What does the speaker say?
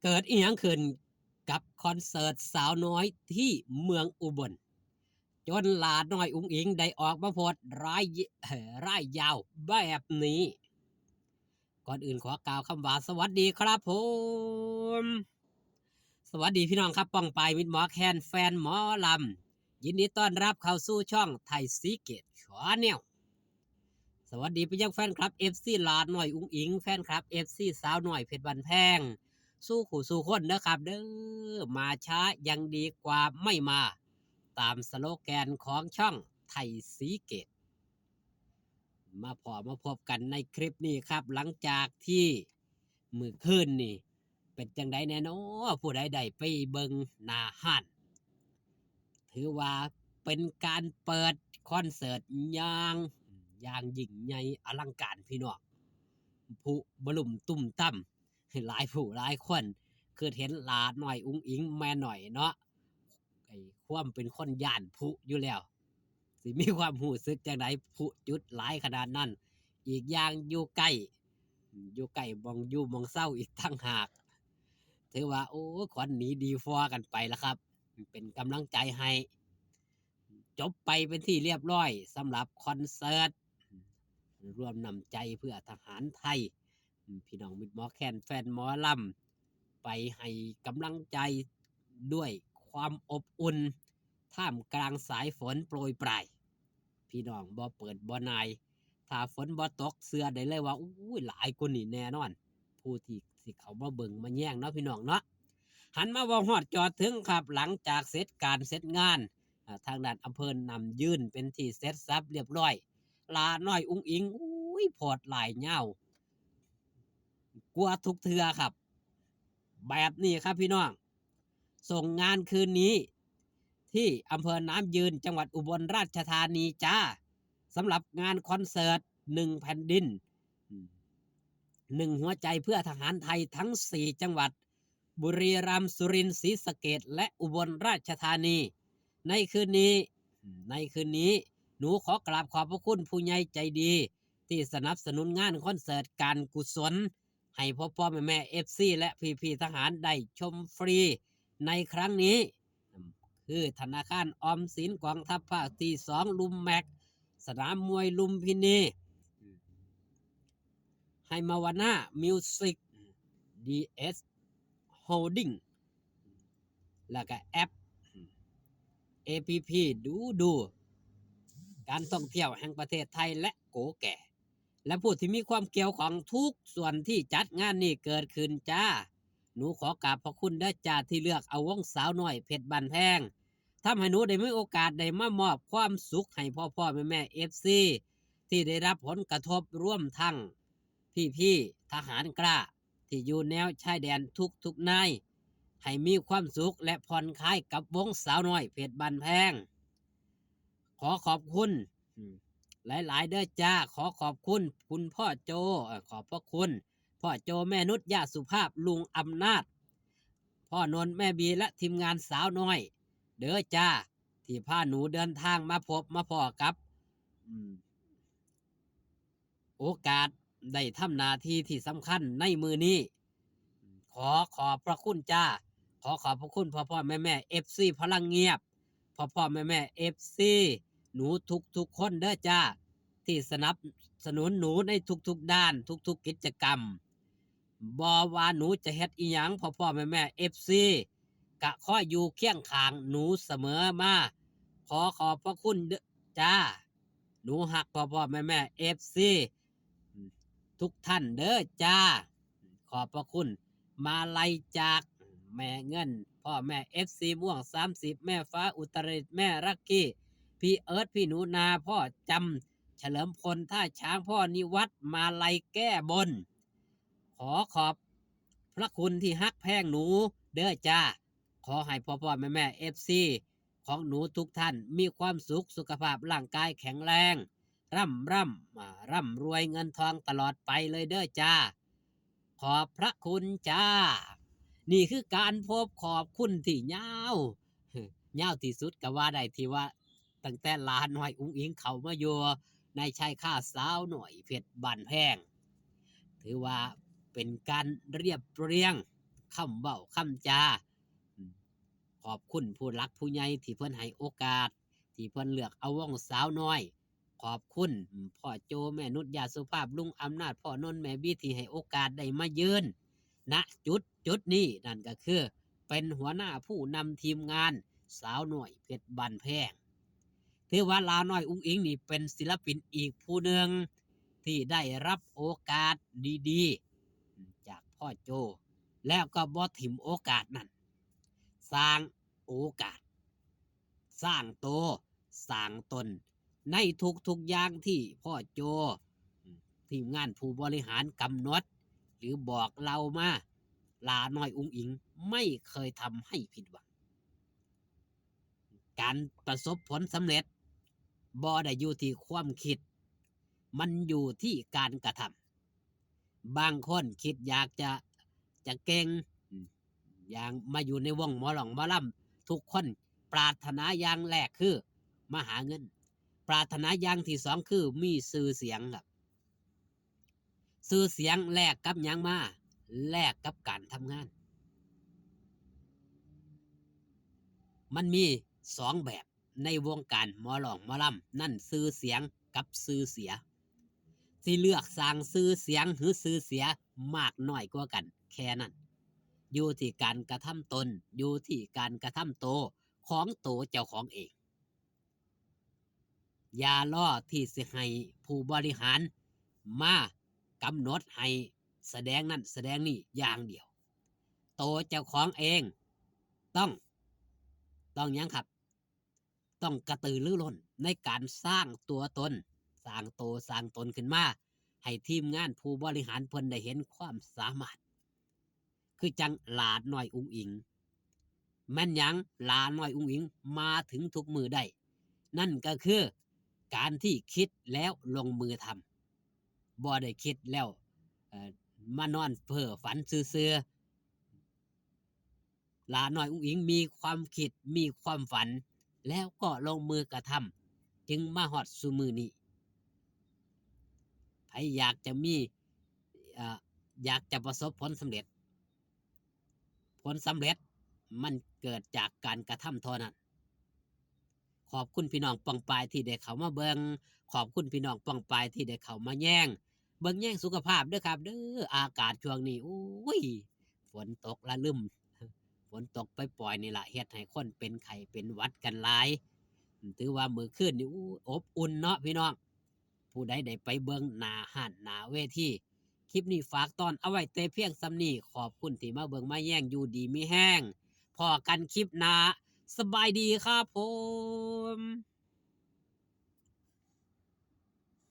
เกิดอีหยังขึ้นกับคอนเสิร์ตสาวน้อยที่เมืองอุบลจนหลาน้อยอุ๋งอิงได้ออกมาโพสต์ร่ายยาวแบบนี้ ก่อนอื่นขอกล่าวคำว่าสวัสดีครับผมสวัสดีพี่น้องครับป้องปายมิตรหมอแคนแฟนหมอลำยินดีต้อนรับเข้าสู่ช่องไทยซีเกตชาแนลสวัสดีไปยังแฟนคลับเอฟซีลาดหน่อยอุ๋งอิงแฟนคลับเอฟซีสาวหน่อยเพชรบันแพงสู้ขู่สู้คนนะครับเด้อมาช้ายังดีกว่าไม่มาตามสโลแกนของช่องไทยซีเกตมาพบกันในคลิปนี้ครับหลังจากที่มือคืนนี่เป็นจังไดแน่นอนผู้ใดได้ไปเบิงหนาห้านถือว่าเป็นการเปิดคอนเสิร์ตอย่างยิ่งใหญ่อลังการพี่น้องผู้บลุมตุ่มตั้มหลายผู้หลายคนคือเห็นหลาหน่อยอุ้งอิงแม่หน่อยเนาะไอ้ความเป็นคนย่านผู้อยู่แล้วสิมีความหูสึกจังไดผู้จุดหลายขนาดนั้นอีกอย่างอยู่ใกล้มองเศร้าอีกตั้งหากถือว่าโอ้ขวัญหนีดีฟอกันไปแล้วครับเป็นกำลังใจให้จบไปเป็นที่เรียบร้อยสำหรับคอนเสิร์ตรวมนำใจเพื่อทหารไทยพี่น้องมิตรหมอแคนแฟนหมอลำไปให้กำลังใจด้วยความอบอุ่นท่ามกลางสายฝนโปรยปลายพี่น้องบ่เปิดบ่นายถ้าฝนบ่ตกเสื้อได้เลยว่าอู้หลายคนนี่แน่นอนผู้ที่สิเขามาเบิ่งมาแย่งเนาะพี่น้องเนาะหันมาว่าฮอดจอดถึงครับหลังจากเสร็จการเสร็จงานทางด้านอำเภอนำยื่นเป็นที่เสร็จสับเรียบร้อยลาน้อยอุ้งอิงอุ้ยพอดหลายเงากลัวทุกเทือครับแบบนี้ครับพี่น้องส่งงานคืนนี้ที่อำเภอน้ำยืนจังหวัดอุบลราชธานีจ้าสำหรับงานคอนเสิร์ตหนึ่งแผ่นดินหนึ่งหัวใจเพื่อทหารไทยทั้ง4จังหวัดบุรีรัมย์สุรินทร์ศรีสะเกษและอุบลราชธานีในคืนนี้หนูขอกราบขอบพระคุณผู้ใหญ่ใจดีที่สนับสนุนงานคอนเสิร์ตการกุศลให้พ่อแม่เอฟซีและพี่ทหารได้ชมฟรีในครั้งนี้คือธนาคารออมสินกองทัพภาคที่2ลุมแม็กสนามมวยลุมพินีไฮมาวาน่ามิวสิกดีเอสโฮลดิ้งแล้วก็แอป APP ดูการท่องเที่ยวแห่งประเทศไทยและโกแก่และผู้ที่มีความเกี่ยวของทุกส่วนที่จัดงานนี้เกิดขึ้นจ้าหนูขอกราบพระคุณได้จ้าที่เลือกเอาวงสาวน้อยเพชรบันแพงทำให้หนูได้มีโอกาสได้มามอบความสุขให้พ่อแม่เอฟซีที่ได้รับผลกระทบร่วมทั้งพี่ทหารกล้าที่อยู่แนวชายแดนทุกนายให้มีความสุขและผ่อนคลายกับวงสาวน้อยเพชรบันแพงขอขอบคุณหลายๆเด้อจ้าขอขอบคุณคุณพ่อโจขอบพระคุณพ่อโจแม่นุชย่าสุภาพลุงอำนาจพ่อนนท์แม่บีและทีมงานสาวน้อยเด้อจ้าที่พาหนูเดินทางมาพบมาพอกับโอกาสได้ทำหน้าที่ที่สำคัญในมือนี้ขอขอบพระคุณจ้าขอขอบพระคุณพ่อแม่เอฟซีพลังเงียบพ่อแม่เอฟซีหนูทุกคนเด้อจ้าที่สนับสนุนหนูในทุกด้านทุกกิจกรรมบอว่าหนูจะเฮ็ดอีหยังพ่อแม่เอฟซีกะขออยู่เคียงข้างหนูเสมอมาขอขอบพระคุณเด้อจ้าหนูหักพ่อแม่เอฟซีทุกท่านเด้อจ้าขอบพระคุณมาลัยจากแม่เงินพ่อแม่เอฟซีม่วง30แม่ฟ้าอุตรดิตถ์แม่รักกี้พี่เอิร์ธพี่หนูนาพ่อจำเฉลิมพลท่าช้างพ่อนิวัฒน์มาลัยแก้บนขอบพระคุณที่ฮักแพงหนูเด้อจ้าขอให้พ่อแม่เอฟซีของหนูทุกท่านมีความสุขภาพร่างกายแข็งแรงร่ำรวยเงินทองตลอดไปเลยเด้อจ้าขอบพระคุณจ้านี่คือการพบขอบคุณที่ยาวที่สุดก็ว่าได้ที่ว่าตั้งแต่ลาน้อยอุ้งอิงเขามาอยู่ในชายค่าสาวหน่อยเพชรบ้านแพงถือว่าเป็นการเรียบเรียง คำเว้าคำจาอืมขอบคุณผู้หลักผู้ใหญ่ที่เพิ่นให้โอกาสที่เพิ่นเลือกเอาวงสาวน้อย ขอบคุณพ่อโจแม่นุชยาสุภาพลุงอำนาจพ่อนนท์แม่บี้ที่ให้โอกาสได้มายืนณจุดนี้นั่นก็คือเป็นหัวหน้าผู้นำทีมงานสาวหน่อยเพชรบันแพงถือว่าลาวน้อยอุ้งอิงนี่เป็นศิลปินอีกผู้หนึ่งที่ได้รับโอกาสดีๆจากพ่อโจแล้วก็บ่ถิ่มโอกาสนั้นสร้างโอกาสสร้างโตสร้างตน ในทุกอย่างที่พ่อโจทีมงานผู้บริหารกำหนดหรือบอกเรามาลาน้อยอุ้งอิงไม่เคยทำให้ผิดหวังการประสบผลสำเร็จบ่ได้อยู่ที่ความคิดมันอยู่ที่การกระทำบางคนคิดอยากจะเก่งอย่างมาอยู่ในวงหมอหลองหมอลำทุกคนปรารถนาอย่างแรกคือมาหาเงินปรารถนาอย่างที่สองคือมีชื่อเสียงครับชื่อเสียงแลกกับหยังมาแลกกับการทำงานมันมีสองแบบในวงการหมอหลองหมอลำนั่นชื่อเสียงกับชื่อเสียที่เลือกสร้างชื่อเสียงหรือชื่อเสียมากน้อยกว่ากันแค่นั้นอยู่ที่การกระทำตนอยู่ที่การกระทำโตของโตเจ้าของเองอย่าล่อที่สิให้ผู้บริหารมากำหนดให้แสดงนั่นแสดงนี่อย่างเดียวโตเจ้าของเองต้องต้องยังครับต้องกระตือรือร้นในการสร้างตัวตนสร้างโตสร้างตนขึ้นมาให้ทีมงานผู้บริหารเพิ่นได้เห็นความสามารถคือจังหลาน้อยอุ้งอิงแม่นยังหลาน้อยอุ้งอิงมาถึงทุกมือได้นั่นก็คือการที่คิดแล้วลงมือทำบ่ได้คิดแล้วมานอนเพ้อฝันซื่อๆหลาน้อยอุ้งอิงมีความคิดมีความฝันแล้วก็ลงมือกระทำจึงมาฮอดซุมือนี้ใครอยากจะมีอยากจะประสบผลสำเร็จผลสำเร็จมันเกิดจากการกระทำเท่านั้นขอบคุณพี่น้องปองปายที่ได้เข้ามาเบิงขอบคุณพี่น้องปองปายที่ได้เข้ามาแย่งเบิงแย่งสุขภาพเด้อครับเด้ออากาศช่วงนี้โอ้ยฝนตกละลืมฝนตกไปปล่อยนี่ละเฮ็ดให้คนเป็นไข้เป็นหวัดกันหลายถือว่ามื้อคืนนี่อบอุ่นเนาะพี่น้องผู้ใดได้ไปเบิงหน้าห้านหน้าเวทีคลิปนี้ฝากตอนเอาไว้แต่เพียงส่ำนี้ขอบคุณที่มาเบิงมาแย่งอยู่ดีมีแห้งพอกันคลิปหน้าสบายดีครับผม